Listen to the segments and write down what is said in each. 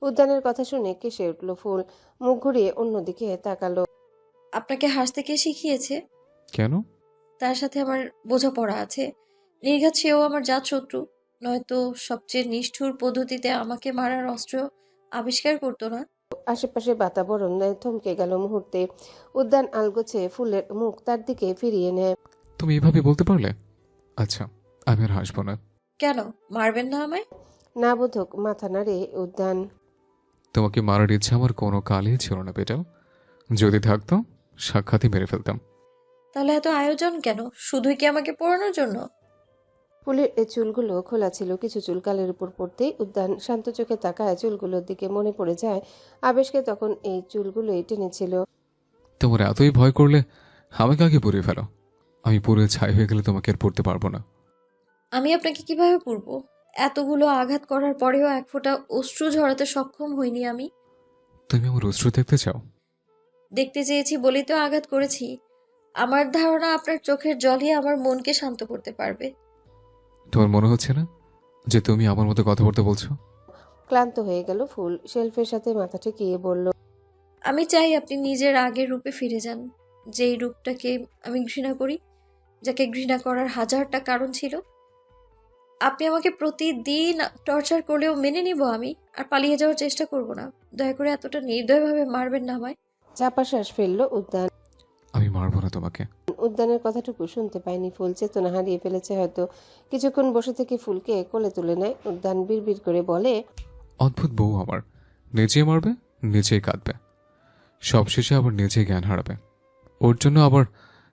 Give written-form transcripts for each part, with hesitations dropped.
উদ্যানের কথা শুনে কেসে উঠল ফুল, মুখ ঘুরিয়ে অন্যদিকে তাকালো। আপনাকে হাসতে কে শিখিয়েছে? কেন? তার সাথে আমার বোঝাপড়া আছে। নির্ঘাত সেও আমার জাতশত্রু, নয়তো সবচেয়ে নিষ্ঠুর পদ্ধতিতে আমাকে মারার অস্ত্র আবিষ্কার করতো না। আশেপাশে বাতাবরণ থমকে গেল মুহূর্তে। উদ্যান আলগোছে ফুলের মুখ তার দিকে ফিরিয়ে নেয়। তুমি এভাবে বলতে পারলে? আচ্ছা, আমি আর হাসবো না। কেন মারবেন না আমায়? না বোধক মাথা নাড়ে উদ্যান। তোমাকে মারার ইচ্ছা আমার কোনো কালই ছিল না বেটাল। যদি থাকতো সাক্ষাৎই মেরে ফেলতাম। তাহলে এত আয়োজন কেন? শুধুই কি আমাকে পোড়ানোর জন্য? ফুলের চুলগুলো খোলা ছিল, কিছু চুল গালের উপর পড়তেই উদ্যান শান্ত চোখে তাকায় চুলগুলোর দিকে। মনে পড়ে যায় আবেশকে তখন এই চুলগুলোই টেনেছিল। তোমার এতই ভয় করলে আমাকে আগে পুড়িয়ে ফেলো। আমি পুড়ে ছাই হয়ে গেলে তোমাকে আর পড়তে পারবো না। আমি আপনাকে কিভাবে পূর্ব? এতগুলো আঘাত করার পরেও এক ফোঁটা অশ্রু ঝরাতে সক্ষম হইনি আমি। তুমি আমার অশ্রু দেখতে চাও? দেখতে চেয়েছি বলেই তো আঘাত করেছি। আমার ধারণা আপনার চোখের জলই আমার মনকে শান্ত করতে পারবে। তোমার মনে হচ্ছে না যে তুমি আমার মতো কথা বলতে বলছো? ক্লান্ত হয়ে গেল ফুল, শেলফের সাথে মাথা ঠেকিয়ে বলল। আমি চাই আপনি নিজের আগের রূপে ফিরে যান, যেই রূপটাকে আমি ঘৃণা করি, যাকে ঘৃণা করার হাজারটা কারণ ছিল। আপনি আমাকে প্রতিদিন টর্চার করলেও মেনে নিব আমি, আর পালিয়ে যাওয়ার চেষ্টা করব না। দয়া করে এতটা নির্দয়ভাবে মারবেন না আমায়। চাপা শ্বাস ফেললো উদ্যান। আমি মারবো না তোমাকে। উদ্যানের কথাটুকু শুনতে পায়নি ফুল, চেতনা হারিয়ে ফেলেছে হয়তো। কিছুক্ষণ বসে থেকে ফুলকে কোলে তুলে নেয়। উদ্যান বিড়বিড় করে বলে। অদ্ভুত বউ আমার, নিজে মারবে, নিজেই কাঁদবে, সবশেষে আবার নিজেই জ্ঞান হারাবে। ওর জন্য আবার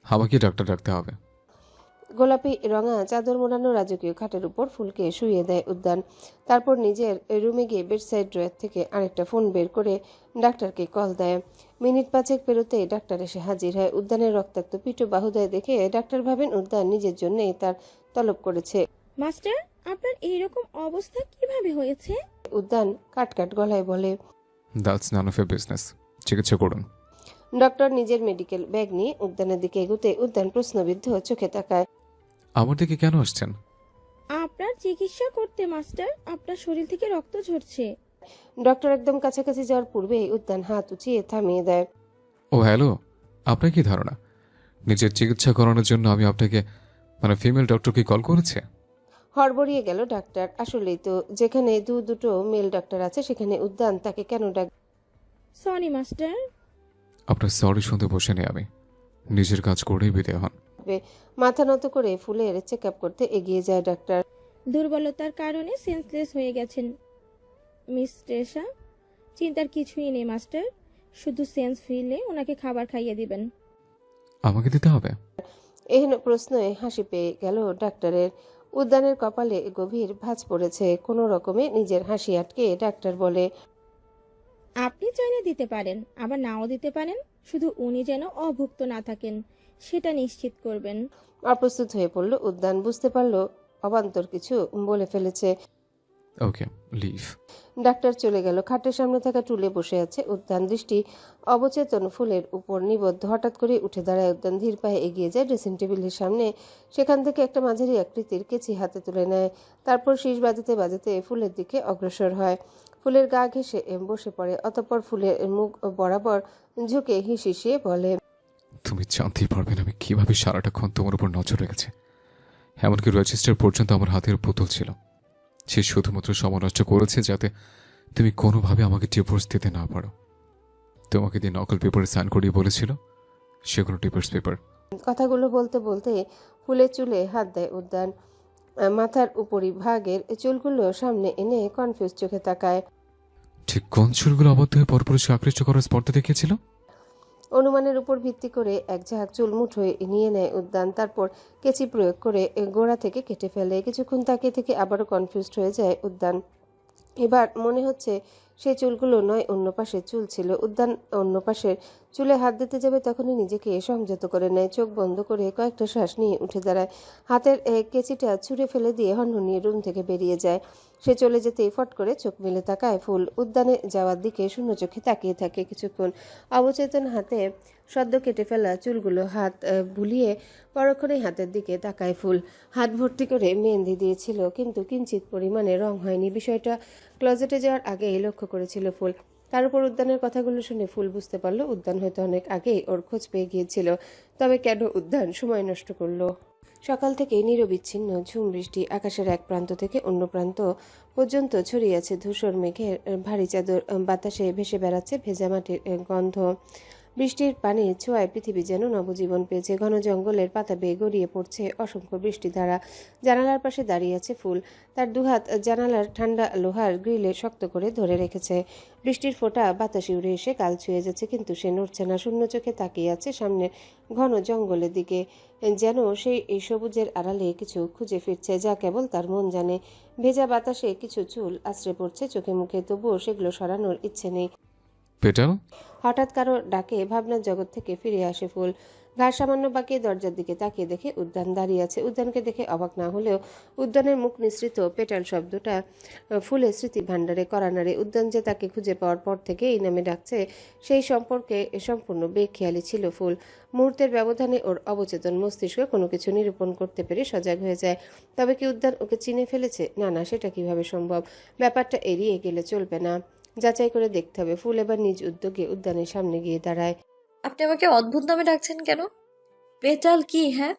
আমাকে ডাক্তার ডাকতে হবে। গোলাপি রঙা চাদর মোড়ানো রাজকীয় খাটের উপর ফুলকে শুইয়ে দেয় উদ্যান। তারপর নিজের রুমে গিয়ে বেডসাইড ড্রয়ার থেকে আরেকটা ফোন বের করে ডাক্তারকে কল দেয়। মিনিট পাঁচেক পেরোতেই ডাক্তার এসে হাজির হয়। উদ্যানের রক্তাক্ত পিঠ ও বাহুদয় দেখে ডাক্তার ভাবেন উদ্যান নিজের জন্যই তার তলব করেছে। মাস্টার, আপনার এইরকম অবস্থা কিভাবে হয়েছে? উদ্যান কাটকাট গলায় বলে। That's none of A business. চিকিৎসা করুন। ডক্টর নিজের মেডিকেল ব্যাগ নিয়ে উদ্যানের দিকে এগুতে উদ্যান প্রশ্নবিদ্ধ চোখে তাকায়। আমার দিকে কেন আসছেন? আপনার চিকিৎসা করতে মাস্টার। আপনার শরীর থেকে রক্ত ঝরছে। ডক্টর একদম কাছাকাছি যাওয়ার পূর্বেই উদ্যান হাত উঁচিয়ে থামিয়ে দেয়। ও হ্যালো, আপনার কি ধারণা নিজের চিকিৎসা করানোর জন্য আমি আপনাকে ফিমেল ডক্টরকে কল করেছে? হড়বড়িয়ে গেল ডাক্তার। আসলেই তো, যেখানে দুটো মেল ডাক্তার আছে সেখানে উদ্যান তাকে কেন ডাকবে? Sorry master. আপনার সরি শুনতে বসে নেই আমি, নিজের কাজ করেই বিদায় হন। মাথা নত করে ফুলের চেক আপ করতে এগিয়ে যায় ডাক্তার। দুর্বলতার কারণে সেন্সলেস হয়ে গেছেন মিস ট্রেসা। চিন্তার কিছুই নেই মাস্টার। শুধু সেন্স ফিরলে ওনাকে খাবার খাইয়ে দিবেন। আমাকে দিতে হবে? এহেন প্রশ্নে হাসি পেয়ে গেল ডাক্তারের। উদ্যানের কপালে গভীর ভাঁজ পড়েছে। কোনো রকমে নিজের হাসি আটকে ডাক্তার বলে। আপনি চাইলে দিতে পারেন, আবার নাও দিতে পারেন। শুধু উনি যেন অভুক্ত না থাকেন সেটা নিশ্চিত করবেন। অপ্রস্তুত হয়ে পড়ল উদ্যান, বুঝতে পারল অবান্তর কিছু বলে ফেলেছে। ওকে, লিভ। ডাক্তার চলে গেল। খাটের সামনে থাকা টুলে বসে আছে উদ্যান, দৃষ্টি অবচেতন ফুলের উপর নিবদ্ধ। হঠাৎ করে উঠে দাঁড়ায় উদ্যান, ধীর পায়ে এগিয়ে যায় ড্রেসিং টেবিলের সামনে। সেখান থেকে একটা মাঝারি আকৃতির কেচি হাতে তুলে নেয়। তারপর শীষ বাজাতে বাজাতে ফুলের দিকে অগ্রসর হয়। ফুলের গা ঘেঁষে বসে পড়ে। অতঃপর ফুলের মুখ বরাবর ঝুঁকে হিসিয়ে বলে। তুমি জানতেই পারবে না আমি কিভাবে সারাটাক্ষণ তোমার উপর নজর রেখেছে। এমনকি রেজিস্টার পর্যন্ত আমার হাতের পুতুল ছিল। সে শুধুমাত্র সময় নষ্ট করেছে যাতে তুমি কোনোভাবে আমাকে ডিভোর্স দিতে না পারো। তোমাকে দিয়ে নকল পেপারে সাইন করিয়ে বলেছিল সেগুলো ডিভোর্স পেপার। কথাগুলো বলতে বলতে ফুলের চুলে হাত দেয় উদ্যান। মাথার উপরি ভাগের চুলগুলো সামনে এনে কনফিউজ চোখে তাকায়। ঠিক কোন চুলগুলো আবদ্ধ হয়ে পরপুরুষকে আকৃষ্ট করার স্পর্ধা দেখিয়েছিল? অনুমানের উপর ভিত্তি করে এক ঝাঁক চুল মুঠোয় নিয়ে নেয় উদ্যান। তারপর কেচি প্রয়োগ করে গোড়া থেকে কেটে ফেলে। কিছুক্ষণ তাকিয়ে থেকে আবারও কনফিউজড হয়ে যায় উদ্যান। এবার মনে হচ্ছে সেই চুলগুলো নয়, অন্য পাশের চুল ছিল। উদ্যান অন্য পাশের চুলে হাত দিতে যাবে তখনই নিজেকে সংযত করে নেয়। চোখ বন্ধ করে কয়েকটা শ্বাস নিয়ে উঠে দাঁড়ায়। হাতের কেচিটা ছুঁড়ে ফেলে দিয়ে হনহনিয়ে রুম থেকে বেরিয়ে যায়। সে চলে যেতেই ফট করে চোখ মেলে তাকায় ফুল। উদ্যানে যাওয়ার দিকে শূন্য চোখে তাকিয়ে থাকে কিছুক্ষণ। অবচেতন হাতে সদ্য কেটে ফেলা চুলগুলো হাত বুলিয়ে পরক্ষণেই হাতের দিকে তাকায় ফুল। হাত ভর্তি করে মেহেন্দি দিয়েছিল, কিন্তু কিঞ্চিত পরিমাণে রং হয়নি। বিষয়টা ক্লোজেটে যাওয়ার আগেই লক্ষ্য করেছিল ফুল। তার উপর উদ্যানের কথাগুলো শুনে ফুল বুঝতে পারল উদ্যান হয়তো অনেক আগেই ওর খোঁজ পেয়ে গিয়েছিল। তবে কেন উদ্যান সময় নষ্ট করলো? সকাল থেকেই নিরবিচ্ছিন্ন ঝুম বৃষ্টি। আকাশের এক প্রান্ত থেকে অন্য প্রান্ত পর্যন্ত ছড়িয়ে আছে ধূসর মেঘের ভারী চাদর। বাতাসে ভেসে বেড়াচ্ছে ভেজা মাটির গন্ধ। বৃষ্টির পানির ছোঁয়ায় পৃথিবী যেন নবজীবন পেয়েছে। ঘন জঙ্গলের পাতা বেয়ে গড়িয়ে পড়ছে অসংখ্য বৃষ্টিধারা। জানালার পাশে দাঁড়িয়ে আছে ফুল। তার দুহাত জানালার ঠান্ডা লোহার গ্রিলে শক্ত করে ধরে রেখেছে। বৃষ্টির ফোঁটা বাতাসে উড়ে এসে গাল ছুঁয়ে যাচ্ছে, কিন্তু সে নড়ছে না। শূন্য চোখে তাকিয়ে আছে সামনের ঘন জঙ্গলের দিকে, যেন সেই এই সবুজের আড়ালে কিছু খুঁজে ফিরছে, যা কেবল তার মন জানে। ভেজা বাতাসে কিছু চুল আছড়ে পড়ছে চোখে মুখে, তবুও সেগুলো সরানোর ইচ্ছে নেই। পেটাল। হঠাৎ কারো ডাকে ভাবনার জগৎ থেকে ফিরে আসে ফুল। ঘাড় সামান্য বাঁকিয়ে দরজার দিকে তাকিয়ে দেখে উদ্যান দাঁড়িয়ে আছে। উদ্যানকে দেখে অবাক না হলেও উদ্যানের মুখ নিঃসৃত পেটাল শব্দটা ফুলের স্মৃতি ভাণ্ডারে কড়া নাড়ে। উদ্যান যে তাকে খুঁজে পাওয়ার পর থেকে এই নামে ডাকছে, সেই সম্পর্কে সম্পূর্ণ বেখেয়ালি ছিল ফুল। মুহূর্তের ব্যবধানে ওর অবচেতন মস্তিষ্ক কোনো কিছু নিরূপণ করতে পেরে সজাগ হয়ে যায়। তবে কি উদ্যান ওকে চিনে ফেলেছে? না না, সেটা কিভাবে সম্ভব? ব্যাপারটা এড়িয়ে গেলে চলবে না, যাচাই করে দেখতে হবে। ফুল এবার নিজ উদ্যোগে উদ্যানের সামনে গিয়ে দাঁড়ায়। আপনি আমাকে অদ্ভুত নামে ডাকছেন কেন? পেটাল কি? হ্যাঁ,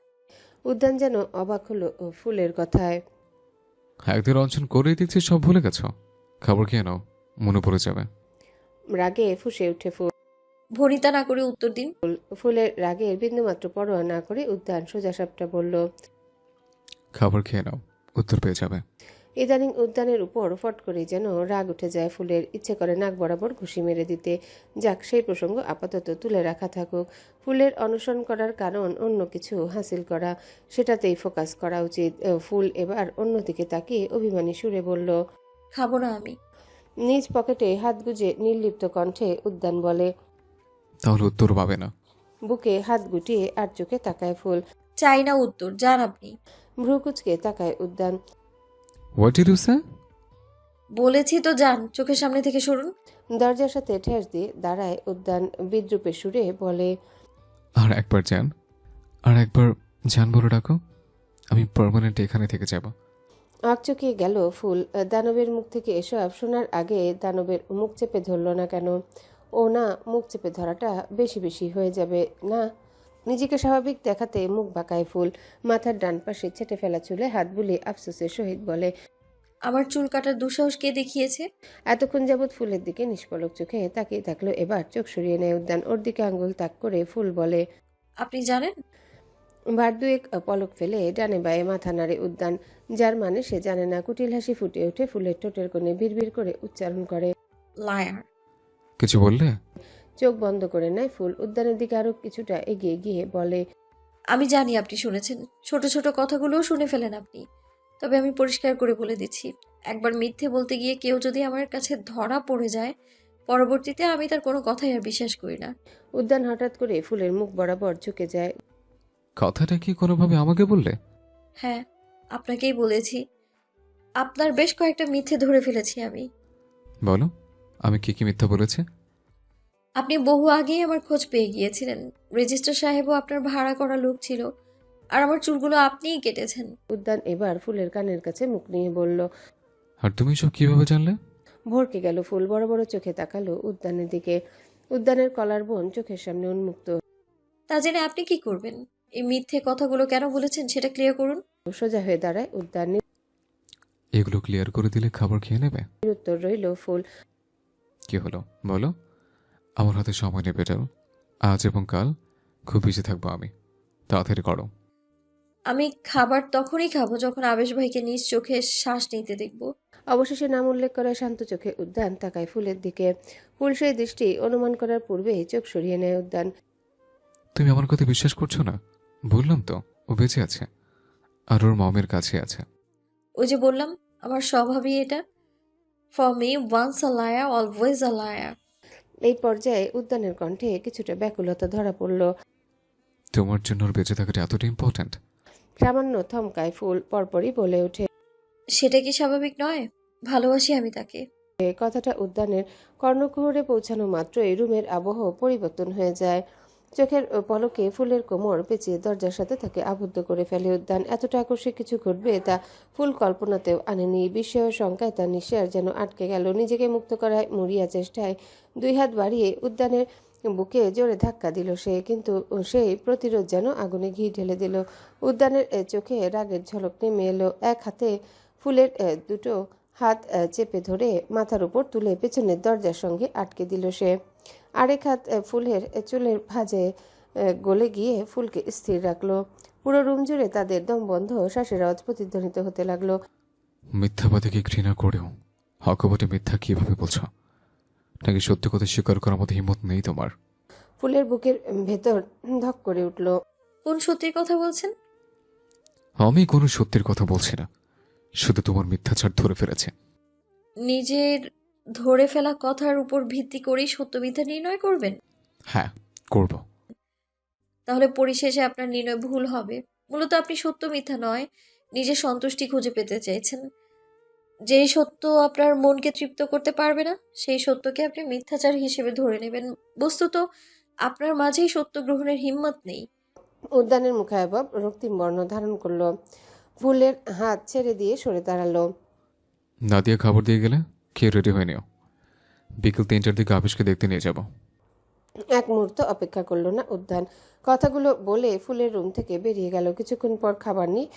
উদ্যান যেন অবাক হলো ফুলের কথায়। একদিন রঞ্জন করেই দেখছি সব ভুলে গেছ। খাবার খেয়ে নাও, মনে পড়ে যাবে। রাগে ফুঁসে উঠে ফুল। ভনিতা না করে উত্তর দিন। ফুলের রাগের বিন্দুমাত্র পরোয়া না করে উদ্যান সোজাসাপটা বলল, খাবার খেয়ে নাও, উত্তর পেয়ে যাবে। ইদানিং উদ্যানের উপর ফট করে যেন রাগ উঠে যায় ফুলের। ইচ্ছে করে নাক বরাবর ঘুষি মেরে দিতে। যাক, সেই প্রসঙ্গ আপাতত তুলে রাখা থাকুক। ফুলের অনুসরণ করার কারণ অন্য কিছু হাসিল করা, সেটাতেই ফোকাস করা উচিত। ফুল এবার অন্যদিকে তাকিয়ে অভিমানী সুরে বলল, খাবো না আমি। নিজ পকেটে হাত গুজে নির্লিপ্ত কণ্ঠে উদ্যান বলে। তাহলে উত্তর পাবে না। বুকে হাত গুটিয়ে আর চোখে তাকায় ফুল। চাই না উত্তর, যান আপনি। ভ্রু কুচকে তাকায় উদ্যান। হোয়াট ডিড ইউ সে? বলেছি তো যান, চোখের সামনে থেকে সরুন। দরজার সাথে ঠেস দিয়ে দাঁড়ায় উদ্যান। বিদ্রুপের সুরে বলে, আর একবার যান, আর একবার যান বলে ডাকো, আমি পার্মানেন্ট এখানে থেকে যাব। চকিয়ে গেল ফুল। দানবের মুখ থেকে এসব শোনার আগে দানবের মুখ চেপে ধরল না কেন? ও না, মুখ চেপে ধরাটা বেশি বেশি হয়ে যাবে না? নিজেকে স্বাভাবিক দেখাতে মুখ বাঁকায় ফুল। মাথার ডান পাশে ছেটে ফেলা চুলে হাত বুলিয়ে আফসোসের সহিত বলে, আমার চুল কাটার দুঃসাহস কে দেখিয়েছে? এতক্ষণ যাবৎ ফুলের দিকে নিষ্পলক চোখে তাকিয়ে থাকলো, এবার চোখ সরিয়ে নেয় উদ্যান। ওর দিকে আঙ্গুল তাক করে ফুল বলে, আপনি জানেন? বার দুয়েক পলক ফেলে ডানে বায়ে মাথা নাড়ে উদ্যান, যার মানে সে জানে না। কুটিল হাসি ফুটে ওঠে ফুলের ঠোঁটের কোণে, বিড়বিড় করে উচ্চারণ করে। লায়ার। কিছু বললে? চোখ বন্ধ করে নেয় ফুল। উদ্যানের দিকে আরো কিছুটা এগিয়ে গিয়ে বলে, আমি জানি আপনি শুনেছেন, ছোট ছোট কথাগুলোও শুনে ফেলেন আপনি। তবে আমি পরিষ্কার করে বলে দিচ্ছি, একবার মিথ্যে বলতে গিয়ে কেউ যদি আমার কাছে ধরা পড়ে যায়, পরবর্তীতে আমি তার কোনো কথাই আর বিশ্বাস করি না। উদ্যান হঠাৎ করে ফুলের মুখ বরাবর ঝুঁকে যায়। কথাটা কি কোনোভাবে আমাকে বললে? হ্যাঁ, আপনাকেই বলেছি। আপনার বেশ কয়েকটা মিথ্যে ধরে ফেলেছি আমি। বলো, আমি কি কি মিথ্যা বলেছি? আপনি বহু আগেই আমার খোঁজ পেয়ে গিয়েছিলেন। রেজিস্ট্রার সাহেবও আপনার ভাড়া করা লোক ছিল, আর আমার চুলগুলো আপনিই কেটেছেন। উদ্যান এবার ফুলের কানের কাছে মুখ নিয়ে বলল। আর তুমি সব কিভাবে জানলে? ভরকে গেল ফুল। বড় বড় চোখে তাকালো উদ্যানের দিকে। উদ্যানের কলার বোন চোখের সামনে উন্মুক্ত। তা জেনে আপনি কি করবেন? এই মিথ্যে কথাগুলো কেন বলেছেন সেটা ক্লিয়ার করুন। সোজা হয়ে দাঁড়ায় উদ্যান। এগুলো ক্লিয়ার করে দিলে খাবার খেয়ে নেবে। উত্তর রইল ফুল। কি হলো বলো? আমার হাতে সময় নেই পেটাল। আজ এবং কাল খুব বিজি থাকবো আমি, তাড়াতাড়ি করো। আমি খাবার তখনই খাবো যখন আবেশ ভাইকে নিজ চোখে শ্বাস নিতে দেখব। অবশেষে নাম উল্লেখ করা শান্ত চোখে উদ্যান তাকায় ফুলের দিকে। ফুল সেই দৃষ্টি অনুমান করার পূর্বেই চোখ সরিয়ে নেয় উদ্যান। তুমি আমার কথা বিশ্বাস করছো না? বললাম তো, ও বেঁচে আছে আর ওর মমের কাছে আছে। ওই যে বললাম, আমার স্বভাবই এটা। For me once a liar always a liar. এই পর্যায়ে উদ্যানের কণ্ঠে কিছুটা ব্যাকুলতা ধরা পড়ল। তোমার জন্য ওর বেঁচে থাকাটা এতটা ইম্পর্ট্যান্ট? সামান্য থমকায় ফুল, পরপরই বলে ওঠে, সেটা কি স্বাভাবিক নয়? ভালোবাসি আমি তাকে। কথাটা উদ্যানের কর্ণকুহরে পৌঁছানো মাত্রই রুমের আবহ পরিবর্তন হয়ে যায়। চোখের পলকে ফুলের কোমর পেঁচিয়ে দরজার সাথে তাকে আবদ্ধ করে ফেলে উদ্যান। এতটা আকস্মিক কিছু ঘটবে তা ফুল কল্পনাতেও আনেনি। বিস্ময় শঙ্কায় তার নিঃশ্বাস যেন আটকে গেল। নিজেকে মুক্ত করায় মরিয়া চেষ্টায় 2 হাত বাড়িয়ে উদ্যানের বুকে জোরে ধাক্কা দিল সে, কিন্তু সেই প্রতিরোধ যেন আগুনে ঘি ঢেলে দিল। উদ্যানের চোখে রাগের ঝলক নেমে এলো। এক হাতে ফুলের দুটো হাত চেপে ধরে মাথার উপর তুলে পেছনের দরজার সঙ্গে আটকে দিল সে। আরেক হাত ফুলের চুলের ভাঁজে গলে গিয়ে ফুলকে স্থির রাখলো। পুরো রুম জুড়ে তাদের দম বন্ধ শ্বাসের আওয়াজ প্রতিধ্বনিত হতে লাগলো। মিথ্যাবাদীকে ঘৃণা করেও অকপটে মিথ্যা কিভাবে বলছো? নাকি সত্যি কথা স্বীকার করার মতো হিম্মত নেই তোমার? ফুলের বুকের ভেতর ধক করে উঠল। কোন সত্যির কথা বলছেন? আমি কোনো সত্যির কথা বলছি না, শুধু তোমার মিথ্যাচার ধরে ফেলেছে। নিজের ধরে ফেলা কথার উপর ভিত্তি করেই সত্য মিথ্যা নির্ণয় করবেন? হ্যাঁ, করব। তাহলে পরিশেষে আপনার নির্ণয় ভুল হবে। মূলত আপনি সত্য মিথ্যা নয়, নিজের সন্তুষ্টি খুঁজে পেতে চাইছেন। যেই সত্য আপনার মনকে তৃপ্ত করতে পারবে না, সেই সত্যকে আপনি মিথ্যাচার হিসেবে ধরে নেবেন। বস্তুত আপনার মাঝেই সত্য গ্রহণের হিম্মত নেই। উদ্যানের মুখায়বব রক্তিম বর্ণ ধারণ করলো। ফুলের হাত ছেড়ে দিয়ে সরে দাঁড়ালো। নাদিয়া খবর দিয়ে গেলে কে রেডি হয়ে নিও, বিকেল 3টার দিকে আবিষ্কে দেখতে নিয়ে যাব। এক মুহূর্ত অপেক্ষা করলো না উদ্যান। কথাগুলো বলে ফুলের রুম থেকে বেরিয়ে গেল। কিছুক্ষণ পর খাবার নিয়ে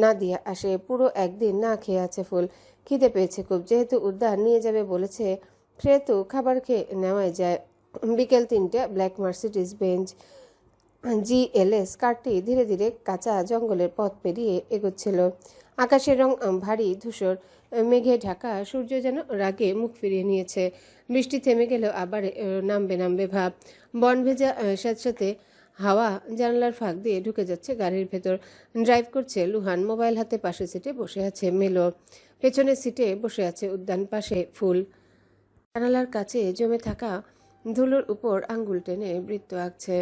নাদিয়া আসে। পুরো একদিন না খেয়ে আছে ফুল। খিদে পেয়েছে খুব। যেহেতু উদ্যান নিয়ে যাবে বলেছে, সেহেতু খাবার খেয়ে নেওয়াই যায়। বিকেল 3টে, ব্ল্যাক মার্সিডিজ বেঞ্জ GLS কারটি ধীরে ধীরে কাঁচা জঙ্গলের পথ পেরিয়ে এগোচ্ছিল। আকাশের রং ভারী ধূসর, মেঘে ঢাকা। সূর্য যেন রাগে মুখ ফিরিয়ে নিয়েছে। বৃষ্টি থেমে গেলেও আবার নামবে নামবে ভাব। বন ভেজা স্যাঁতস্যাঁতে হাওয়া জানলার ফাঁক দিয়ে ঢুকে যাচ্ছে গাড়ির ভেতর। ড্রাইভ করছে লুহান। মোবাইল হাতে পাশের সিটে বসে আছে মেলো। পেছনের সিটে বসে আছে উদ্যান, পাশে ফুল। জানালার কাছে জমে থাকা ধুলোর উপর আঙ্গুল টেনে বৃত্ত আঁকছে।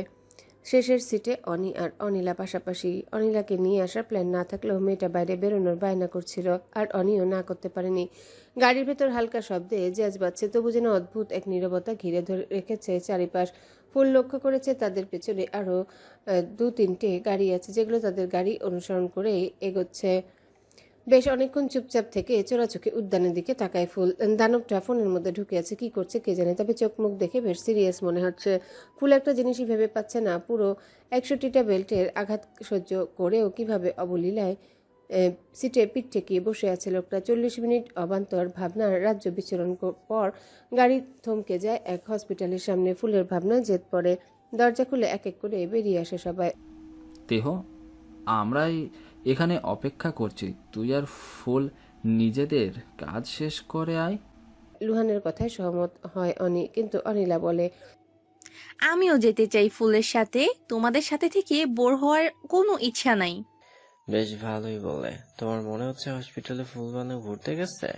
শেষের সিটে অনি আর অনিলা পাশাপাশি। অনিলাকে নিয়ে আসার প্ল্যান না থাকলেও মেয়েটা বাইরে বেরোনোর বায়না করছিল, আর অনিও না করতে পারেনি। গাড়ির ভেতর হালকা শব্দে জ্যাজ বাজছে, তবু যেন অদ্ভুত এক নীরবতা ঘিরে ধরে রেখেছে চারিপাশ। ফুল লক্ষ্য করেছে তাদের পেছনে আরও 2-3টে গাড়ি আছে, যেগুলো তাদের গাড়ি অনুসরণ করেই এগোচ্ছে। বেশ অনেকক্ষণ চুপচাপ থেকে চোরাচোখে উদ্যানের দিকে তাকায় ফুল। দানবটা ফোনের মধ্যে ঢুকে আছে, কি করছে কে জানে, তবে চোখ মুখ দেখে বেশ সিরিয়াস মনে হচ্ছে। ফুল একটা জিনিসই ভেবে পাচ্ছে না, পুরো 61টা বেল্টের আঘাত সহ্য করেও কিভাবে অবলীলায় সিটে পিঠ ঠেকিয়ে বসে আছে লোকটা। 40 মিনিট অবান্তর ভাবনার রাজ্য বিচরণ পর গাড়ি থমকে যায় এক হসপিটালের সামনে। ফুলের ভাবনা জেদ পড়ে। দরজা খুলে এক এক করে বেরিয়ে আসে সবাই। দেহ, আমরাই এখানে অপেক্ষা করছি, তুই আর ফুল নিজেদের কাজ শেষ করে আয়। লুহানের কথায় সহমত হয় অনি, কিন্তু অনিলা বলে, আমিও যেতে চাই ফুলের সাথে। তোমাদের সাথে থেকে বোর হওয়ার কোনো ইচ্ছা নাই। বেশ ভালোই বলে। তোমার মনে হচ্ছে হসপিটালে ফুলবানু ঘুরতে গেছে?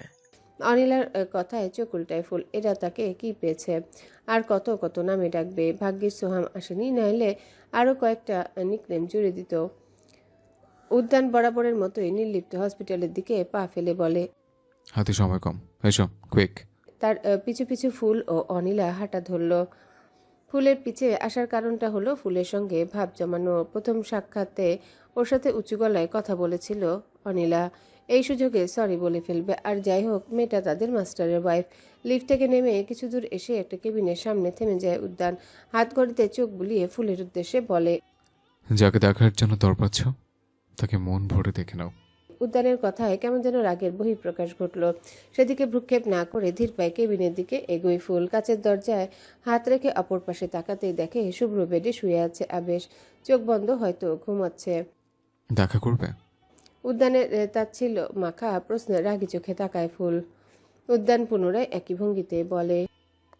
অনিলার কথায় চোখ উল্টায় ফুল। এরা তাকে কি পেয়েছে? আর কত কত নামে ডাকবে। ভাগ্যের সোহাম আসেনি, নাইলে আরও কয়েকটা নিকনেম জুড়ে দিত। উদ্যান বরাবরের মতোই নির্লিপ্ত হসপিটালের দিকে পা ফেলে বলে, হাতে সময় কম, এসো কুইক। তার পিছু পিছু ফুল ও অনিলা হাঁটা ধরল। ফুলের পিছে আসার কারণটা হলো ফুলের সঙ্গে ভাব জমানো। প্রথম সাক্ষাতে ওর সাথে উঁচু গলায় কথা বলেছিল অনিলা। এই সুযোগে সরি বলে ফেলবে। আর যাই হোক, মেয়েটা তাদের মাস্টারের ওয়াইফ। লিফট থেকে নেমে কিছু দূর এসে একটা কেবিনের সামনে থেমে যায় উদ্যান। হাত ঘড়িতে চোখ বুলিয়ে ফুলের উদ্দেশ্যে বলে, যাকে দেখার জন্য দরপাচ্ছ তাকে মন ভরে দেখে নাও। উদ্যানের কথায় কেমন যেন রাগের বহিঃপ্রকাশ ঘটল। সেদিকে ভ্রুক্ষেপ না করে ধীর পায়ে কেবিনের দিকে এগোয় ফুল। কাচের দরজায় হাত রেখে অপর পাশে তাকাতেই দেখে শুভ্র বেডে শুয়ে আছে আবেশ। চোখ বন্ধ, হয়তো ঘুমাচ্ছে। দেখা করবে? উদ্যানের তাচ্ছিল্য মাখা প্রশ্নে রাগী চোখে তাকায় ফুল। উদ্যান পুনরায় একই ভঙ্গিতে বলে,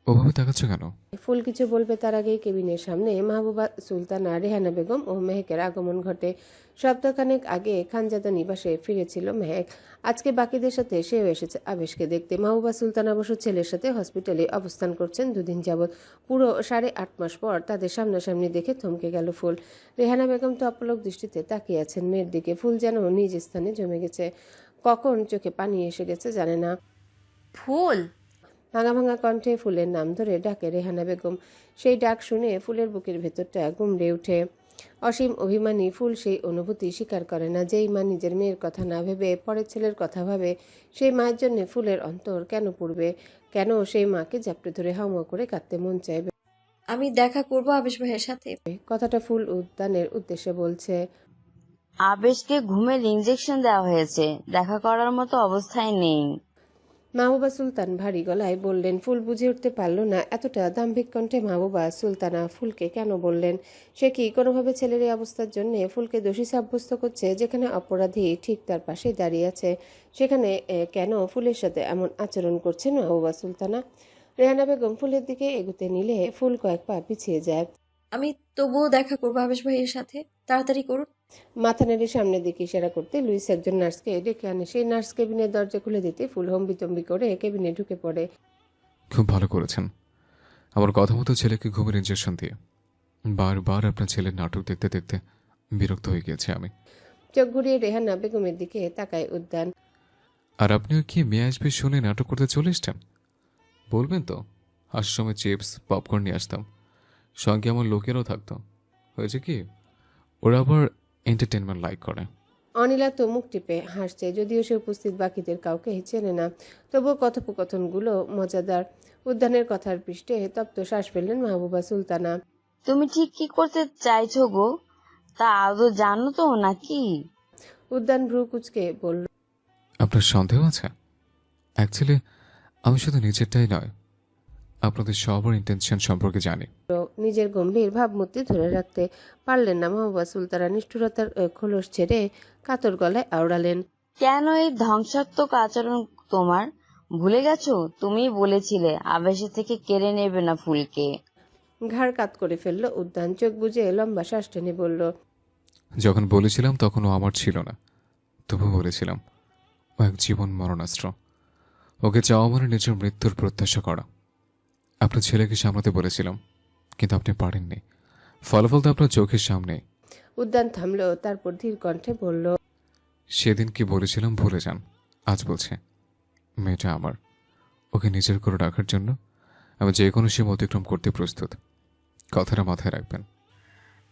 ওভাবে তাকাচ্ছ কেন? ফুল কিছু বলবে তার আগেই কেবিনের সামনে মাহবুবা সুলতানা, রেহানা বেগম ও মেহেকের আগমন ঘটে। সপ্তাহখানেক আগে খানজাদা নিবাসে ফিরেছিল মেহেক। আজকে বাকিদের সাথে সেও এসেছে আবেশকে দেখতে। মাহবুবা সুলতানা অবশ্য ছেলের সাথে হসপিটালে অবস্থান করছেন 2 দিন যাবৎ। পুরো 8.5 মাস পর তাদের সামনাসামনি দেখে থমকে গেল ফুল। রেহানা বেগম তো অপলক দৃষ্টিতে তাকিয়ে আছেন মেয়ের দিকে। ফুল যেন নিজ স্থানে জমে গেছে। কখন চোখে পানি এসে গেছে জানে না। ফুল? ভাঙা ভাঙা কণ্ঠে ফুলের নাম ধরে ডাকে রেহানা বেগম। সেই ডাক শুনে ফুলের বুকের ভেতরটা গুমড়ে ওঠে। অসীম অভিমানী ফুল সেই অনুভূতি স্বীকার করে না। যেই মা নিজের মেয়ের কথা না ভেবে পরের ছেলের কথা ভাবে, সেই মায়ের জন্য ফুলের অন্তর কেন পুড়বে? কেন সেই মাকে জাপটে ধরে হাউমাউ করে কাঁদতে মন চাইবে? আমি দেখা করব আবেশ ভাইয়ের সাথে। কথাটা ফুল উদ্যানের উদ্দেশ্যে বলছে। আবেশকে ঘুমের ইঞ্জেকশন দেওয়া হয়েছে, দেখা করার মতো অবস্থায় নেই। মাহবুবা সুলতান ভারী গলায় বললেন। ফুল বুঝে উঠতে পারল না এতটা দাম্ভিক কণ্ঠে মাহবুবা সুলতানা ফুলকে কেন বললেন। সে কি কোনোভাবে ছেলের এই অবস্থার জন্য ফুলকে দোষী সাব্যস্ত করছে? যেখানে অপরাধী ঠিক তার পাশেই দাঁড়িয়ে আছে, সেখানে কেন ফুলের সাথে এমন আচরণ করছেন মাহবুবা সুলতানা? রেহানা বেগম ফুলের দিকে এগুতে নিলে ফুল কয়েক পা পিছিয়ে যায়। আমি তবুও দেখা করবো আবেশ ভাইয়ের সাথে, তাড়াতাড়ি করুন। মাথা নেড়ে সামনের দিকে ইশারা করতে লুইস একজন নার্সকে ডেকে আনে। সেই নার্স কেবিনের দরজা খুলে দিতে ফুল হম্বিতম্বি করে কেবিনে ঢুকে পড়ে। খুব ভালো করেছেন আমার কথা মতো ছেলেকে ঘুমের ইঞ্জেকশন দিয়ে। বারবার আপনার ছেলের নাটক দেখতে দেখতে বিরক্ত হয়ে গিয়েছে আমি। চোখ ঘুরিয়ে রেহানা বেগমের দিকে তাকায় উদ্যান। আর আপনিও কি মেয়ে আসবে শুনে নাটক করতে চলে এসছেন? বলবেন তো, আসার সময় চিপস পপকর্ন নিয়ে আসতাম, সঙ্গে আমার লোকেরাও থাকতো। হয়েছে কি, ওরা আবার এন্টারটেনমেন্ট লাইক করে। অনিলা তো মুখ টিপে হাসছে, যদিও সে উপস্থিত বাকিদের কাউকে চেনে না। তবুও কথোপকথনগুলো মজাদার। উদ্যানের কথার পৃষ্ঠে তপ্ত শ্বাস ফেললেন মাহবুবা সুলতানা। তুমি ঠিক কি করতে চাইছো গো? তা আদৌ জানো তো নাকি? উদ্যান ভ্রু কুচকে বলল। আপনার সন্দেহ আছে? অ্যাকচুয়ালি আমি শুধু নিজেরটাই নয়, আপনাদের সবার ইন্টেনশন সম্পর্কে জানি। নিজের গম্ভীর ভাবমূর্তি ধরে রাখতে পারলেন না মাহবুবা সুলতানা। নিষ্ঠুরতার খোলস ছেড়ে কাতর গলায় আওড়ালেন। কেন এই ধ্বংসাত্মক আচরণ তোমার? ভুলে গেছো তুমি বলেছিলে আবেশের থেকে কেড়ে নেবে না ফুলকে। ঘাড় কাত করে ফেলল উদ্যান। চোখ বুজে লম্বা শ্বাস টেনে বলল। যখন বলেছিলাম তখন ও আমার ছিল না, তবু বলেছিলাম ও এক জীবন মরণাস্ত্র। ওকে চাওয়া মানে নিজের মৃত্যুর প্রত্যাশা করা। আপনার ছেলেকে সামলাতে বলেছিলাম, কিন্তু আপনি পারেননি। ফলাফল তো আপনার চোখের সামনে। উদ্যান থামল, তারপর ধীর কণ্ঠে বলল। সেদিন কি বলেছিলাম ভুলে যান। আজ বলছে, মেয়েটা আমার। ওকে নিজের করে রাখার জন্য আমি যে কোনো সীমা অতিক্রম করতে প্রস্তুত। কথাটা মাথায় রাখবেন।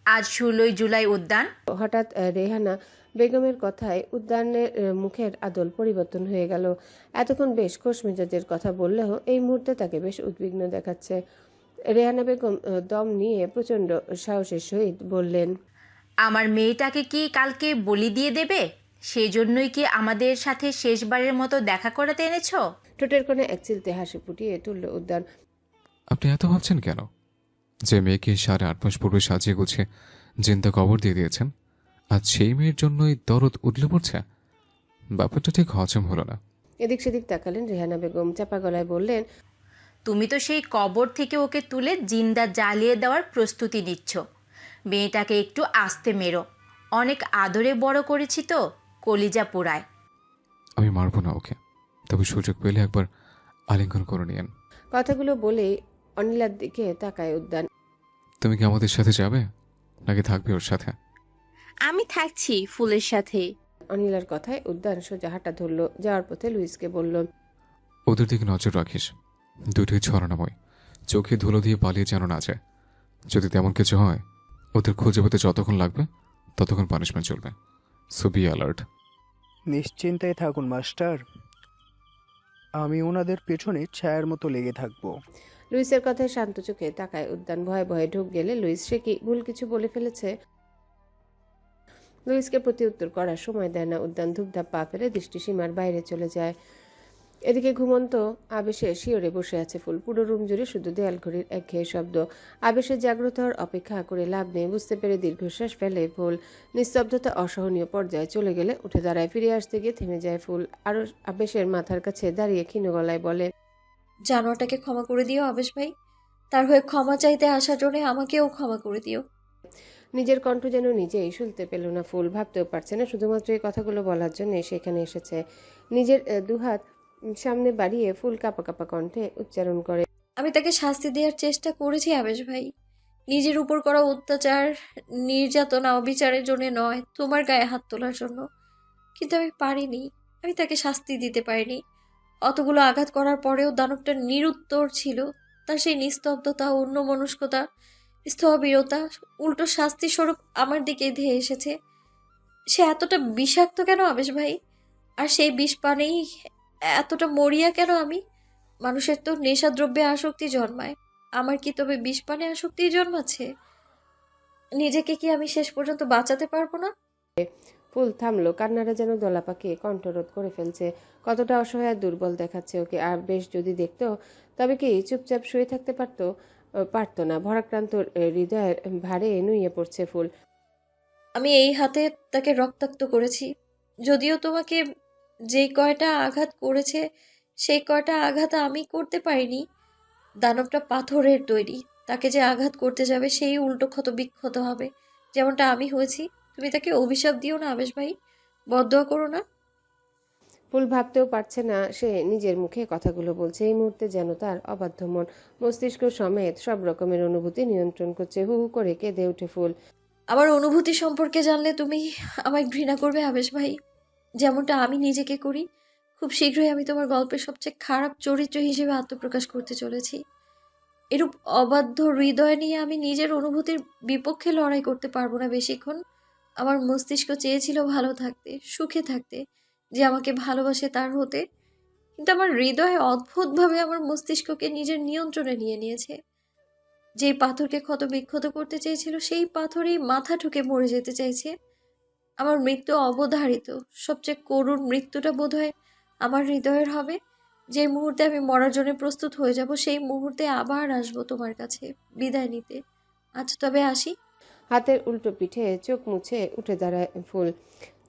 আজ 16 জুলাই উদ্যান। হঠাৎ রেহানা বেগমের কথায় উদ্যানের মুখের আদল পরিবর্তন হয়ে গেল। এতক্ষণ বেশ খোশ মেজাজের কথা বললেও এই মুহূর্তে তাকে বেশ উদ্বিগ্ন দেখাচ্ছে। রেহানা বেগম দম নিয়ে প্রচণ্ড সাহসের সহিত বললেন। আমার মেয়েটাকে কি কালকে বলি দিয়ে দেবে? সেই জন্যই কি আমাদের সাথে শেষবারের মতো দেখা করাতে এনেছো? ঠোঁটের কোণে এক চিলতে হাসি ফুটিয়ে তুলল উদ্যান। আপনি এত ভাবছেন কেন? যে মেয়েকে 8.5 মাস পূর্বে সাজিয়ে গুছিয়ে জিন্দা কবর দিয়ে দিয়েছেন, আজ সেই মেয়ের জন্যই দরদ উঠলে পড়ছে। ব্যাপারটা ঠিক হজম হলো না। এদিক সেদিক তাকালেন রেহানা বেগম। চাপা গলায় বললেন। তুমি তো সেই কবর থেকে ওকে তুলে জিন্দা জ্বালিয়ে দেওয়ার প্রস্তুতি নিচ্ছ। মেয়েটাকে একটু আস্তে মেরো। অনেক আদরে বড় করেছি তো, কলিজা পোড়ায়। আমি মারবো না ওকে, তবে সুযোগ পেলে একবার আলিঙ্গন করে নিয়েন। কথাগুলো বলেই অনিলার দিকে তাকায় উদ্যান। তুমি কি আমাদের সাথে যাবে, নাকি থাকবে ওর সাথে? আমি থাকছি ফুলের সাথে। অনিলার কথায় উদ্যান সোজা হাঁটা ধরল। যাওয়ার পথে লুইসকে বলল। ওদের দিকে নজর রাখিস, দুটোই ছলনাময়। চোখে ধুলো দিয়ে পালিয়ে যেন না যায়। যদি তেমন কিছু হয়, ওদের খুঁজে পেতে যতক্ষণ লাগবে ততক্ষণ পানিশমেন্ট চলবে। So be alert. নিশ্চিন্তায় থাকুন মাস্টার, আমি ওনাদের পেছনে ছায়ার মতো লেগে থাকবো। লুইসের কথায় শান্ত চোখে তাকায় উদ্যান। ভয়ে ভয়ে ঢুক গেলে লুইস সে কি ভুল কিছু বলে ফেলেছে? লুইসকে প্রতি উত্তর করার সময় দেয় না উদ্যান। ধূপধাপ পা ফেলে দৃষ্টি সীমার বাইরে চলে যায়। এদিকে ঘুমন্ত আবেশে শিওরে বসে আছে ফুল। পুরো রুম জুড়ে শুধু দেয়াল ঘড়ির একঘেয়ে শব্দ। আবেশে জাগ্রত হওয়ার অপেক্ষা করে লাভ নেই। বুঝতে পেরে দীর্ঘশ্বাস ফেলে ফুল। নিস্তব্ধতা অসহনীয় পর্যায়ে চলে গেলে উঠে দাঁড়ায়। ফিরে আসতে গিয়ে থেমে যায় ফুল। আরো আবেশের মাথার কাছে দাঁড়িয়ে ক্ষীণ গলায় বলে। জানোয়ারটাকে ক্ষমা করে দিও আবেশ ভাই। তার হয়ে ক্ষমা চাইতে আসার জন্য আমাকেও ক্ষমা করে দিও। নিজের কণ্ঠ যেন নিজেই শুনতে পেল না ফুল। ভাবতেও পারছে না শুধুমাত্র এই কথাগুলো বলার জন্য সেখানে এসেছে। নিজের দুহাত সামনে বাড়িয়ে ফুল কাঁপা কাঁপা কণ্ঠে উচ্চারণ করে। আমি তাকে শাস্তি দেওয়ার চেষ্টা করেছি আবেশ ভাই। নিজের উপর করা অত্যাচার, নির্যাতনা, অবিচারের জন্য নয়, তোমার গায়ে হাত তোলার জন্য। কিন্তু আমি পারিনি। আমি তাকে শাস্তি দিতে পারিনি। অতগুলো আঘাত করার পরেও দানবটা নিরুত্তর ছিল। তার সেই নিস্তব্ধতা, অন্যমনস্কতা, স্থবিরতা উল্টো শাস্তি স্বরূপ আমার দিকে ধেয়ে এসেছে। সে এতটা বিষাক্ত কেন আবেশ ভাই? আর সেই বিষ পানেই এতটা মরিয়া কেন আমি? মানুষের তো নেশাদ্রব্যে আসক্তি জন্মায়, আমার কি তবে বিষ পানে আসক্তি জন্মাচ্ছে? নিজেকে কি আমি শেষ পর্যন্ত বাঁচাতে পারবো না? ফুল থামলো, কান্নাটা যেন দলা পাকিয়ে কণ্ঠরোধ করে ফেলছে। কতটা অসহায় আর দুর্বল দেখাচ্ছে ওকে। আর বেশ যদি দেখতো তবে কি চুপচাপ শুয়ে থাকতে পারতো? পারতো না। ভরাক্রান্ত হৃদয়ের ভারে নুয়ে পড়ছে ফুল। আমি এই হাতে তাকে রক্তাক্ত করেছি। যদিও তোমাকে যেই কয়টা আঘাত করেছে সেই কয়টা আঘাত আমি করতে পারিনি। দানবটা পাথরের তৈরি, তাকে যে আঘাত করতে যাবে সেই উল্টো ক্ষত বিক্ষত হবে, যেমনটা আমি হয়েছি। তুমি তাকে অভিশাপ দিও না আবেশ ভাই, বদদোয়া করো না। ফুল ভাবতেও পারছে না সে নিজের মুখে কথাগুলো বলছে। এই মুহূর্তে যেন তার অবাধ্য মন মস্তিষ্ক সমেত সব রকমের অনুভূতি নিয়ন্ত্রণ করছে। হু হু করে কেঁদে ওঠে ফুল। আমার অনুভূতি সম্পর্কে জানলে তুমি আমায় ঘৃণা করবে আবেশ ভাই, যেমনটা আমি নিজেকে করি। খুব শীঘ্রই আমি তোমার গল্পের সবচেয়ে খারাপ চরিত্র হিসেবে আত্মপ্রকাশ করতে চলেছি। এরূপ অবাধ্য হৃদয় নিয়ে আমি নিজের অনুভূতির বিপক্ষে লড়াই করতে পারবো না বেশিক্ষণ। আমার মস্তিষ্ক চেয়েছিল ভালো থাকতে, সুখে থাকতে, যে আমাকে ভালোবাসে তার হতে। কিন্তু আমার হৃদয় অদ্ভুতভাবে আমার মস্তিষ্ককে নিজের নিয়ন্ত্রণে নিয়ে নিয়েছে। যেই পাথরকে ক্ষত বিক্ষত করতে চেয়েছিল সেই পাথরেই মাথা ঠুকে মরে যেতে চাইছে। আমার মৃত্যু অবধারিত। সবচেয়ে করুণ মৃত্যুটা বোধহয় আমার হৃদয়ের হবে। যে মুহূর্তে আমি মরার জন্য প্রস্তুত হয়ে যাব সেই মুহূর্তে আবার আসবো তোমার কাছে বিদায় নিতে। আজ তবে আসি। হাতের উল্টো পিঠে চোখ মুছে উঠে দাঁড়ায় ফুল।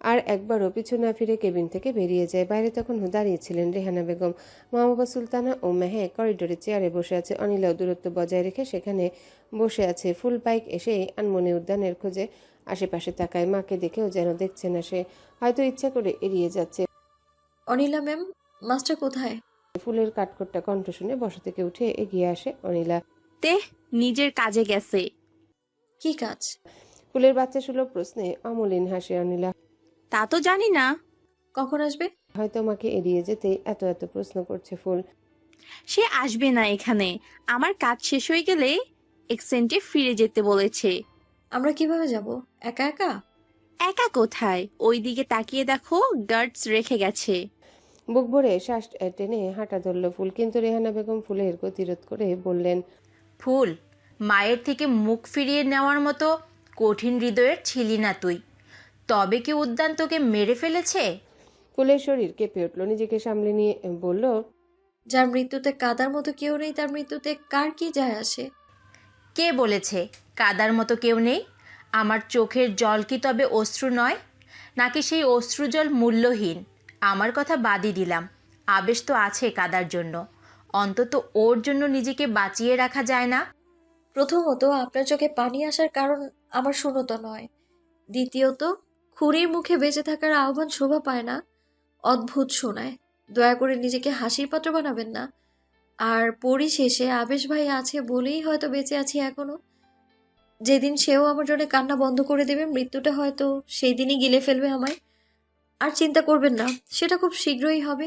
আর একবারও পিছু না ফিরে কেবিন থেকে বেরিয়ে যায়। বাইরে তখন দাঁড়িয়েছিলেন রেহানা বেগম, মাহবুবা সুলতানা ও মেহেক করিডোরে চেয়ারে বসে আছে। অনিলাও দূরত্ব বজায় রেখে সেখানে বসে আছে। ফুল বাইক এসেই আনমনে উদ্যানের খোঁজে আশেপাশে তাকায়। মাকে দেখেও যেন দেখছে না সে, হয়তো ইচ্ছা করে এড়িয়ে যাচ্ছে। অনিলা ম্যাম, মাস্টার কোথায়? ফুলের কাঠখোট্টা কণ্ঠ শুনে বসা থেকে উঠে এগিয়ে আসে অনিলা। তে নিজের কাজে গেছে। কি কাজ? ফুলের বাচ্চা সুলভ প্রশ্নে অমলিন হাসে অনিলা। তা তো জানি না। কখন আসবে? হয়তো মাকে এড়িয়ে যেতেই এত এত প্রশ্ন করছে ফুল। সে আসবে না এখানে। আমার কাজ শেষ হয়ে গেলে এক্সেন্টে ফিরে যেতে বলেছে। আমরা কিভাবে যাব? একা একা? একা কোথায়? ওইদিকে তাকিয়ে দেখো, গার্ডস রেখে গেছে। বুক ভরে শ্বাস টেনে হাঁটা ধরল ফুল, কিন্তু রেহানা বেগম ফুলের গতিরোধ করে বললেন, ফুল, মায়ের থেকে মুখ ফিরিয়ে নেওয়ার মতো কঠিন হৃদয়ের ছিলি না তুই। তবে কি উদ্যান তোকে মেরে ফেলেছে? ফুলের শরীর কেঁপে উঠল। নিজেকে সামলে নিয়ে বলল, যার মৃত্যুতে কাদার মতো কেউ নেই তার মৃত্যুতে কার কি যায় আসে? কে বলেছে কাদার মতো কেউ নেই? আমার চোখের জল কি তবে অশ্রু নয়? নাকি সেই অশ্রু জল মূল্যহীন? আমার কথা বাদই দিলাম, আবেশ তো আছে কাদার জন্য। অন্তত ওর জন্য নিজেকে বাঁচিয়ে রাখা যায় না? প্রথমত, আপনার চোখে পানি আসার কারণ আমার শূন্যতা নয়। দ্বিতীয়ত, খুঁড়ির মুখে বেঁচে থাকার আহ্বান শোভা পায় না, অদ্ভুত শোনায়। দয়া করে নিজেকে হাসির পাত্র বানাবেন না। আর পরিশেষে আবেশ ভাই আছে বলেই হয়তো বেঁচে আছি এখনো। যেদিন সেও আমার জন্য কান্না বন্ধ করে দেবে, মৃত্যুটা হয়তো সেই দিনই গিলে ফেলবে আমায়। আর চিন্তা করবেন না, সেটা খুব শীঘ্রই হবে।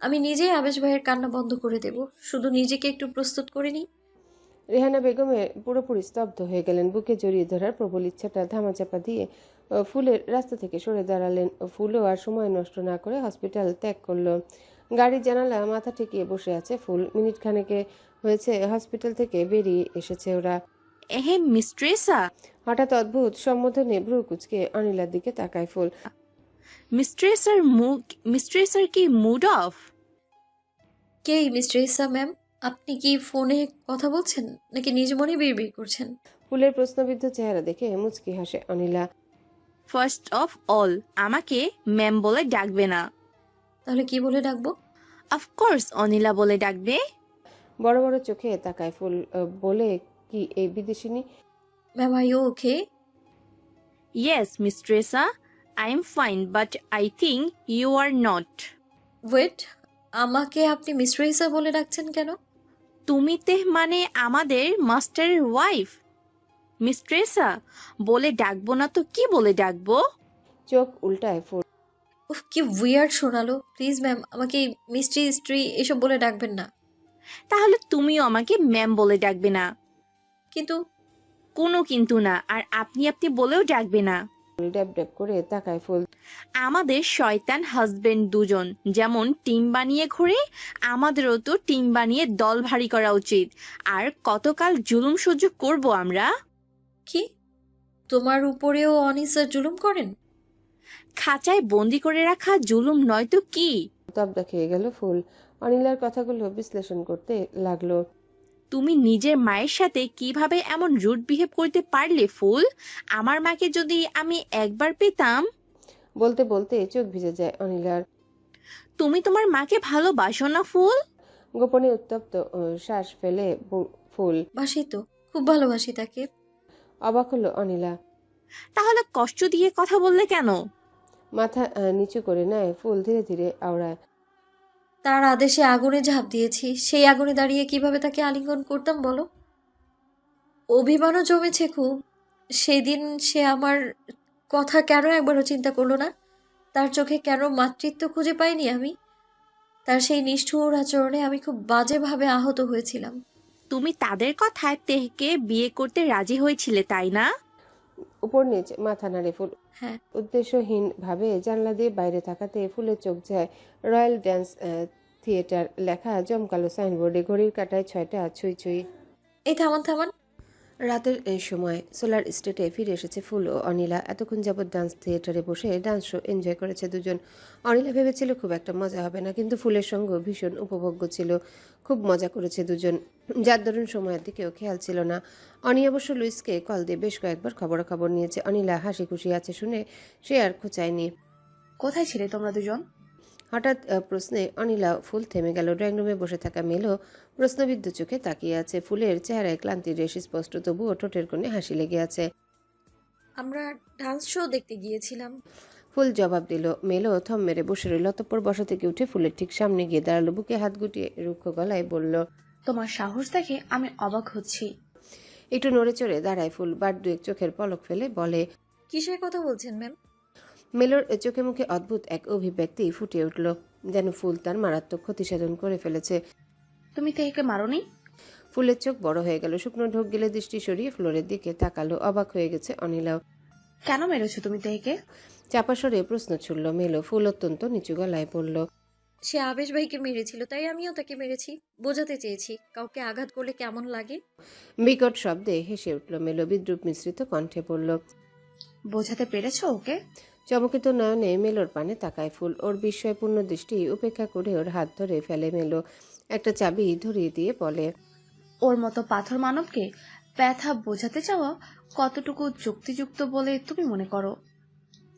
আমি নিজেই আবেশ ভাইয়ের কান্না বন্ধ করে দেব। শুধু নিজেকে একটু প্রস্তুত করে নিই। রেহানা বেগমের পুরোপুরি স্তব্ধ হয়ে গেলেন। বুকে জড়িয়ে ধরার প্রবল ইচ্ছাটা ধামাচাপা দিয়ে ফুলের রাস্তা থেকে সরে দাঁড়ালেন। ফুলও আর সময় নষ্ট না করে হসপিটাল ত্যাগ করলো। গাড়ির জানালা মাথা ঠেকিয়ে বসে আছে ফুল। মিনিট খানেকে হয়েছে হসপিটাল থেকে বেরিয়ে এসেছে ওরা। এহে মিস্ট্রেসা। হঠাৎ অদ্ভুত সম্বোধনে ভ্রু কুচকে অনিলার দিকে তাকায় ফুল। মিস্ট্রেসার কি মুড অফ? কে মিস্টার ইসা ম্যাম? আপনি কি ফোনে কথা বলছেন নাকি নিজ মনে বিড়বিড় করছেন? ফুলের প্রশ্নবিদ্ধ চেহারা দেখে মুচকি হাসে অনিলা। ফার্স্ট অফ অল, আমাকে ম্যাম বলে ডাকবে না। তাহলে কি বলে ডাকবো? অফকোর্স অনিলা বলে ডাকবে। বড় বড় চোখে তাকায় ফুল। বলে কি এই বিদেশিনী? Ma'am, are you okay? Yes মিস্ট্রেসা, I am fine, but I think you are not. Wait, আমাকে আপনি মিস্টার ইসা বলে ডাকছেন কেন? তুমিতে মানে আমাদের মাস্টারের ওয়াইফ। মিস্ট্রেসা বলে ডাকবো না তো কি বলে ডাকবো? চোখ উল্টায় ফুল। উফ, কি উইয়ার্ড শোনালো। প্লিজ ম্যাম, আমাকে মিষ্টি স্ত্রী এসব বলে ডাকবেন না। তাহলে তুমিও আমাকে ম্যাম বলে ডাকবে না। কিন্তু কোনো কিন্তু না, আর আপনি আপনি বলেও ডাকবে না। ড্যাব ড্যাব করে তাকায় ফুল। আমাদের শয়তান হাজবেন্ড দুজন যেমন টিম বানিয়ে ঘুরে, আমাদেরও তো টিম বানিয়ে দল ভারী করা উচিত। আর কতকাল জুলুম সহ্য করব আমরা? কি, তোমার উপরেও অনিসা জুলুম করেন? খাঁচায় বন্দি করে রাখা জুলুম নয় তো কি? তবদা খেয়ে গেল ফুল। অনিলার কথাগুলো বিশ্লেষণ করতে লাগলো। তুমি নিজের মায়ের সাথে কিভাবে এমন রুড বিহেভ করতে পারলে ফুল? আমার মাকে যদি আমি একবার পেতাম। বলতে বলতে চোখ ভিজে যায় অনিলার। তুমি তোমার মাকে ভালোবাসো না ফুল? গোপনে উত্তপ্ত শ্বাস ফেলে ফুল। বাসি তো, খুব ভালোবাসি তাকে। অবাক হলো অনিলা। তাহলে কষ্ট দিয়ে কথা বললে কেন? মাথা নিচু করে নেয় ফুল, ধীরে ধীরে আওড়ায়। তার আদেশে আগুনে ঝাঁপ দিয়েছি, সেই আগুনে দাঁড়িয়ে কিভাবে তাকে আলিঙ্গন করতাম বলো? অভিমানও জমেছে খুব। সেদিন সে আমার কথা কেন একবারও চিন্তা করলো না? তার চোখে কেন মাতৃত্ব খুঁজে পাইনি আমি? তার সেই নিষ্ঠুর আচরণে আমি খুব বাজেভাবে আহত হয়েছিলাম। তুমি তাদের কথায় তেহকে বিয়ে করতে রাজি হয়েছিলে, তাই না? উপর নিচ মাথা নাড়ে ফুল। হ্যাঁ। উদ্দেশ্যহীন ভাবে জানলা দিয়ে বাইরে তাকাতে ফুলের চোখ যায় রয়্যাল ড্যান্স থিয়েটার লেখা জমকালো সাইনবোর্ডে। ঘড়ির কাঁটায় 6টা ছুঁই ছুঁই। এই থামান থামান। রাতের এই সময় সোলার স্টেটে ফিরে এসেছে ফুল ও অনিলা। এতক্ষণ যাবৎ ডান্স থিয়েটারে বসে ডান্স শো এনজয় করেছে দুজন। অনিলা ভেবেছিল খুব একটা মজা হবে না, কিন্তু ফুলের সঙ্গ ভীষণ উপভোগ্য ছিল। খুব মজা করেছে দুজন, যার দরুন সময়ের দিকেও খেয়াল ছিল না। অনি অবশ্য লুইসকে কল দিয়ে বেশ কয়েকবার খবরাখবর নিয়েছে। অনিলা হাসি খুশি আছে শুনে সে আর খোঁচায়নি। কোথায় ছিলে তোমরা দুজন? হঠাৎ প্রশ্নে অনিলা ফুল থেমে গেল। ড্রয়িং রুমে বসে থাকা মেলো প্রশ্নবিদ্ধ চোখে তাকিয়ে আছে। ফুলের চেহারায় ক্লান্তির রেশ স্পষ্ট, তবুও ঠোঁটের কোণে হাসি লেগে আছে। আমরা ডান্স শো দেখতে গিয়েছিলাম। ফুল জবাব দিল। মেলো থম মেরে বসে রইল। অতঃপর বসা থেকে উঠে ফুলের ঠিক সামনে গিয়ে দাঁড়ালো। বুকে হাত গুটিয়ে রুক্ষ গলায় বলল, তোমার সাহস দেখে আমি অবাক হচ্ছি। একটু নড়ে চড়ে দাঁড়ায় ফুল। বার দুয়েক চোখের পলক ফেলে বলে, কিসের কথা বলছেন ম্যাম? মেলোর চোখে মুখে অদ্ভুত এক অভিব্যক্তি ফুটে উঠল, যেন ফুল তার মারাত্মক ক্ষতি সাধন করে ফেলেছে। তুমি তেহকে মারোনি? ফুলের চোখ বড় হয়ে গেল। শুকনো ঢোক গেলে দৃষ্টি সরিয়ে ফ্লোরের দিকে তাকালো। অবাক হয়ে গেছে অনিলাও। কেন মেরেছো তুমি তেহকে? চাপা সরে প্রশ্ন ছুড়ল মেলো। ফুল অত্যন্ত নিচু গলায় বলল, সে আবেশ ভাইকে মেরেছিল, তাই আমিও তাকে মেরেছি। বোঝাতে চেয়েছি কাউকে আঘাত করলে কেমন লাগে। বিকট শব্দে হেসে উঠল মেলো। বিদ্রুপ মিশ্রিত কণ্ঠে বলল, বোঝাতে পেরেছো ওকে? চমকিত নয়নে মেলোর পানে তাকায় ফুল। ওর বিস্ময়পূর্ণ দৃষ্টি উপেক্ষা করে ওর হাত ধরে ফেলে মেলো। একটা চাবি ধরিয়ে দিয়ে বলে, ওর মতো পাথর মানবকে ব্যথা বোঝাতে চাওয়া কতটুকু যুক্তিযুক্ত বলে তুমি মনে করো?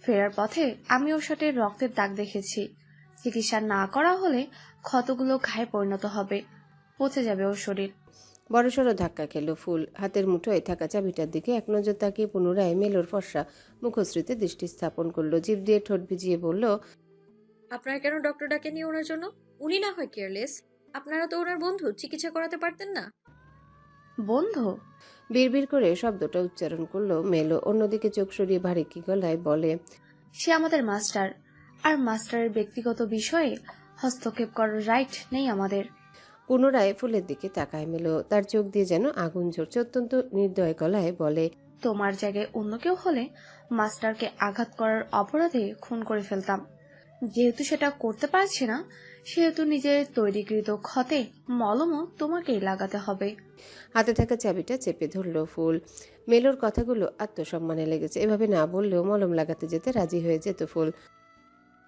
ফেরার পথে আমি ওর সাথে রক্তের দাগ দেখেছি। চিকিৎসা না করা হলে ক্ষতগুলো ঘায়ে পরিণত হবে, পচে যাবে ওর শরীর। বড়সড় ধাক্কা খেল ফুল। হাতের মুঠোয় থাকা চাবিটার দিকে এক নজর তাকিয়ে পুনরায় মেলোর ফর্সা মুখশ্রীতে দৃষ্টি স্থাপন করলো। জিভ দিয়ে ঠোঁট ভিজিয়ে বলল, আপনারা কেন ডক্টর ডাকেনি ওনার জন্য? উনি না হয় কেয়ারলেস, আপনারা তো ওনার বন্ধু, চিকিৎসা করাতে পারতেন না? বন্ধু? বিড়বিড় করে শব্দটা উচ্চারণ করলো মেলো। অন্যদিকে চোখ সরিয়ে ভারী কি গলায় বলে, সে আমাদের মাস্টার, আর মাস্টারের ব্যক্তিগত বিষয়ে হস্তক্ষেপ করার রাইট নেই আমাদের। পুনরায় ফুলের দিকে তাকায় মেলো। তার চোখ দিয়ে যেন আগুন ঝরছে। অত্যন্ত নির্দয় গলায় বলে, তোমার জায়গায় অন্য কেউ হলে মাস্টারকে আঘাত করার অপরাধে খুন করে ফেলতাম। যেহেতু সেটা করতে পারছি না, সেহেতু নিজের তৈরিকৃত ক্ষতে মলমও তোমাকেই লাগাতে হবে। হাতে থাকা চাবিটা চেপে ধরল ফুল। মেলোর কথাগুলো আত্মসম্মানে লেগেছে। এভাবে না বললেও মলম লাগাতে যেতে রাজি হয়ে যেত ফুল।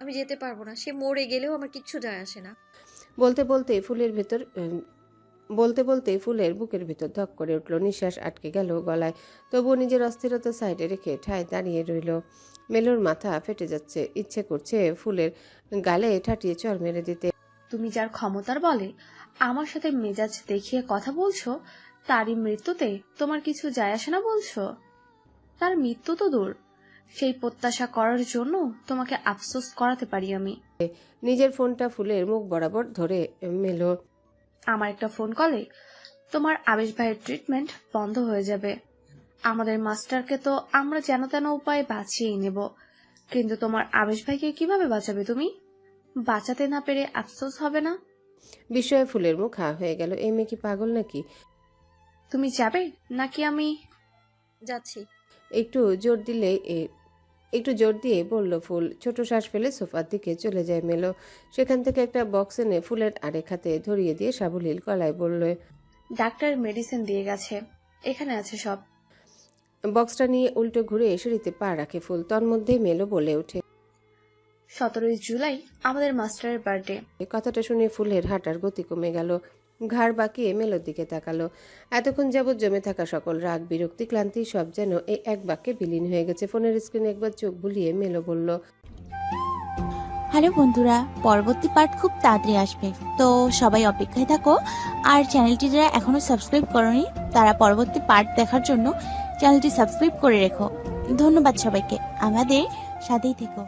আমি যেতে পারবো না, সে মরে গেলেও আমার কিচ্ছু যায় আসে না। বলতে বলতে ফুলের বুকের ভিতর ধক করে উঠল। নিঃশ্বাস আটকে গেল গলায়। তবুও নিজের অস্থিরতা সাইডে রেখে ঠায় দাঁড়িয়ে রইল। মেলোর মাথা ফেটে যাচ্ছে। ইচ্ছে করছে ফুলের গালে ঠাটিয়ে চড় মেরে দিতে। তুমি যার ক্ষমতার বলে আমার সাথে মেজাজ দেখিয়ে কথা বলছো, তারই মৃত্যুতে তোমার কিছু যায় আসে না বলছো? তার মৃত্যু তো দূর, সেই প্রত্যাশা করার জন্য তোমাকে আফসোস করাতে পারি আমি। নিজের ফোনটা ফুলের মুখ বরাবর ধরে মেলো। আমার একটা ফোন কলে তোমার আবেশ ভাইয়ের ট্রিটমেন্ট বন্ধ হয়ে যাবে। আমাদের মাস্টারকে তো আমরা যেন তেন উপায়ে বাঁচিয়ে নেব, কিন্তু তোমার আবেশ ভাইকে কিভাবে বাঁচাবে তুমি? বাঁচাতে না পেরে আফসোস হবে না? বিস্ময়ে ফুলের মুখ হা হয়ে গেল। এই মেয়ে কি পাগল নাকি? তুমি যাবে নাকি আমি? যাচ্ছি। একটু জোর দিয়ে বলল ফুল। ছোট শ্বাস ফেলে সোফার দিকে চলে যায় মেলো। সেখান থেকে একটা বক্স এনে ফুলের আরেক হাতে ধরিয়ে দিয়ে সাবলীল গলায় বলল, ডাক্তার মেডিসিন দিয়ে গেছে, এখানে আছে সব। বক্সটা নিয়ে উল্টো ঘুরে সিঁড়িতে পা রাখে ফুল। তন্মধ্যেই মেলো বলে ওঠে, 17 জুলাই আমাদের মাস্টারের বার্থডে। কথাটা শুনে ফুলের হাঁটার গতি কমে গেল। ঘাড় বাঁকিয়ে মেলোর দিকে তাকালো। এতক্ষণ যাবৎ জমে থাকা সকল রাগ, বিরক্তি, ক্লান্তি সব যেন এই এক বাক্যে বিলীন হয়ে গেছে। ফোনের স্ক্রিনে একবার চোখ বুলিয়ে মেলো বলল, হ্যালো বন্ধুরা, পরবর্তী পার্ট খুব তাড়াতাড়ি আসবে, তো সবাই অপেক্ষায় থাকো। আর চ্যানেলটি যারা এখনো সাবস্ক্রাইব করনি তারা পরবর্তী পার্ট দেখার জন্য চ্যানেলটি সাবস্ক্রাইব করে রেখো। ধন্যবাদ সবাইকে, আমাদের সাথেই থেকো।